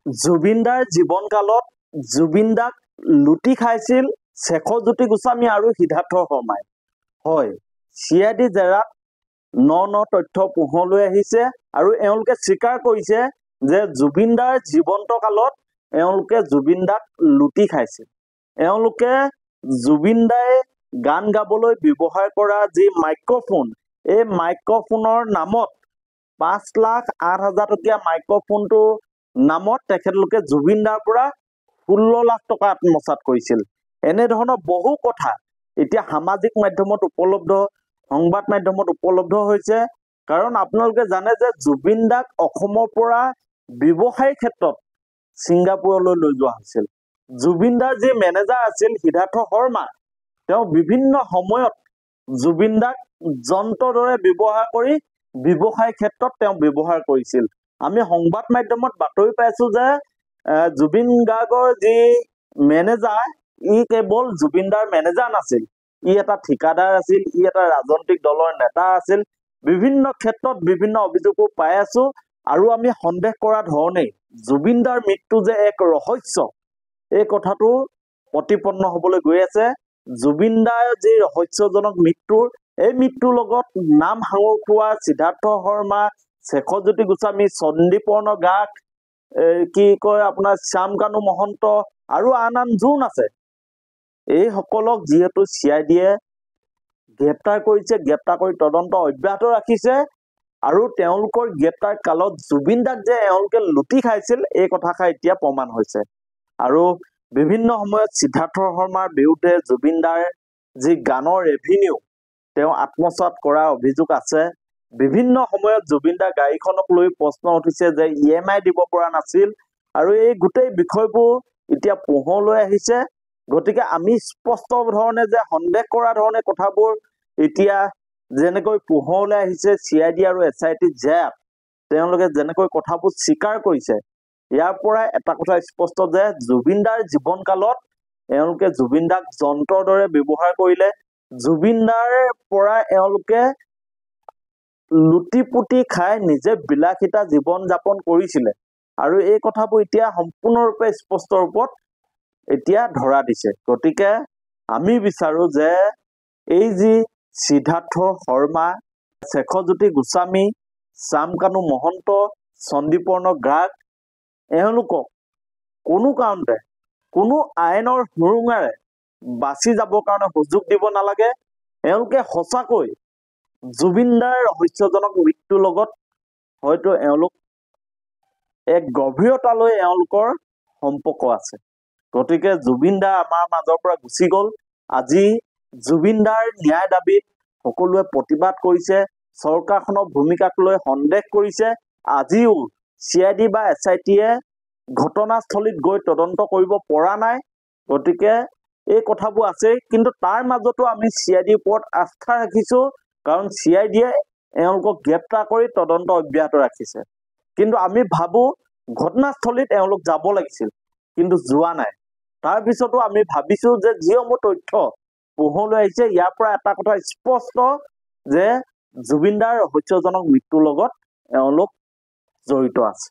জুবিনদাৰ জীৱনকালত জুবিনদাক লুটি খাইছিল শেখৰজ্যোতি গোস্বামী আৰু সিদ্ধাৰ্থ শৰ্মাই। হয়, চিআইডি জেৰাত ন তথ্য পোহৰলৈ আহিছে আৰু এওঁলোকে স্বীকাৰ কৰিছে যে জুবিনদাৰ জীৱন্ত কালত এওঁলোকে জুবিনদাক লুটি খাইছিল। এওঁলোকে জুবিনদাই গান গাবলৈ ব্যৱহাৰ কৰা যি মাইক্ৰফোন, এই মাইক্ৰফোনৰ নামত 5,08,000 টকীয়া মাইক্ৰফোনটো নামত তেখেতলোকে জুবিনদাৰ পৰা 16 লাখ টকা আত্মসাৎ কৰিছিল। এনেধৰণৰ বহু কথা এতিয়া সামাজিক মাধ্যমত উপলব্ধ, সংবাদ মাধ্যমত উপলব্ধ হৈছে। কাৰণ আপোনালোকে জানে যে জুবিনদাক অসমৰ পৰা ব্যৱসায়িক ক্ষেত্ৰত ছিংগাপুৰলৈ লৈ যোৱা হৈছিল। জুবিনদাৰ যি মেনেজাৰ আছিল সিদ্ধাৰ্থ শৰ্মা, তেওঁ বিভিন্ন সময়ত জুবিনদাক যন্ত্ৰৰ দৰে ব্যৱহাৰ কৰি ব্যৱসায়িক ক্ষেত্ৰত তেওঁ ব্যৱহাৰ কৰিছিল। আমি সংবাদ মাধ্যমত বাতৰি পাইছো যে জুবিন গাৰ্গৰ যি মেনেজাৰ, ই কেৱল জুবিনদাৰ মেনেজাৰ নাছিল, ই এটা ঠিকাদাৰ আছিল, ই এটা ৰাজনৈতিক দলৰ নেতা আছিল। বিভিন্ন ক্ষেত্ৰত বিভিন্ন অভিযোগো পাই আছো আৰু আমি সন্দেহ কৰা ধৰণেই জুবিনদাৰ মৃত্যু যে এক ৰহস্য, এই কথাটো প্ৰতিপন্ন হবলৈ গৈ আছে। জুবিনদাৰ যি ৰহস্যজনক মৃত্যুৰ, এই মৃত্যুৰ লগত নাম সাঙুৰ খোৱা সিদ্ধাৰ্থ শৰ্মা, শেখৰজ্যোতি গোস্বামী, সন্দীপৰ্ণ গাৰ্গ, কি কয় আপোনাৰ শ্যামকানু মহন্ত আৰু আন যোন আছে, এইসকলক যিহেতু চিআইডিয়ে গ্ৰেপ্তাৰ কৰিছে, গ্ৰেপ্তাৰ কৰি তদন্ত অব্যাহত ৰাখিছে আৰু তেওঁলোকৰ গ্ৰেপ্তাৰ কালত জুবিনদাক যে এওঁলোকে লুটি খাইছিল এই কথাষাৰ এতিয়া প্ৰমাণ হৈছে। আৰু বিভিন্ন সময়ত সিদ্ধাৰ্থ শৰ্মাৰ বিৰুদ্ধে জুবিনদাৰ যি গানৰ ৰেভিনিউ তেওঁ আত্মসাৎ কৰা অভিযোগ আছে। বিভিন্ন সময়ত জুবিনদাৰ গাড়ীখনক লৈ প্ৰশ্ন উঠিছে যে EMI দিব পৰা নাছিল আৰু এই গোটেই বিষয়বোৰ এতিয়া পোহৰলৈ আহিছে। গতিকে আমি স্পষ্ট ধৰণে যে সন্দেহ কৰা ধৰণে কথাবোৰ এতিয়া যেনেকৈ পোহৰলৈ আহিছে, চিআইডি আৰু SIT জেৰাত তেওঁলোকে যেনেকৈ কথাবোৰ স্বীকাৰ কৰিছে, ইয়াৰ পৰা এটা কথা স্পষ্ট যে জুবিনদাৰ জীৱনকালত এওঁলোকে জুবিনদাক যন্ত্ৰৰ দৰে ব্যৱহাৰ কৰিলে, জুবিনদাৰ পৰা এওঁলোকে লুটি পুটি খাই নিজে বিলাসিতা জীৱন যাপন কৰিছিলে আৰু এই কথাবোৰ এতিয়া সম্পূৰ্ণৰূপে স্পষ্ট ৰূপত এতিয়া ধৰা দিছে। গতিকে আমি বিচাৰো যে এই যি সিদ্ধাৰ্থ শৰ্মা, শেখৰজ্যোতি গোস্বামী, শ্যামকানু মহন্ত, সন্দীপৰ্ণ গাৰ্গ, এওঁলোকক কোনো কাৰণতে কোনো আইনৰ সুৰুঙাৰে বাচি যাবৰ কাৰণে সুযোগ দিব নালাগে। এওঁলোকে সঁচাকৈ জুবিনদাৰ ৰহস্যজনক মৃত্যুৰ লগত হয়তো এওঁলোক এক গভীৰতালৈ এওঁলোকৰ সম্পৰ্ক আছে। গতিকে জুবিনদা আমাৰ মাজৰ পৰা গুচি গ'ল। আজি জুবিনদাৰ ন্যায় দাবীত সকলোৱে প্ৰতিবাদ কৰিছে, চৰকাৰখনৰ ভূমিকাক লৈ সন্দেহ কৰিছে। আজিও চিআইডি বা SITয়ে ঘটনাস্থলীত গৈ তদন্ত কৰিব পৰা নাই। গতিকে এই কথাবোৰ আছে, কিন্তু তাৰ মাজতো আমি চিআইডিৰ ওপৰত আস্থা ৰাখিছো, কাৰণ চিআইডিয়ে এওঁলোকক গ্ৰেপ্তাৰ কৰি তদন্ত অব্যাহত ৰাখিছে। কিন্তু আমি ভাবো ঘটনাস্থলীত এওঁলোক যাব লাগিছিল, কিন্তু যোৱা নাই। তাৰ পিছতো আমি ভাবিছো যে যিসমূহ তথ্য পোহৰলৈ আহিছে, ইয়াৰ পৰা এটা কথা স্পষ্ট যে জুবিনদাৰ ৰহস্যজনক মৃত্যুৰ লগত এওঁলোক জড়িত আছে।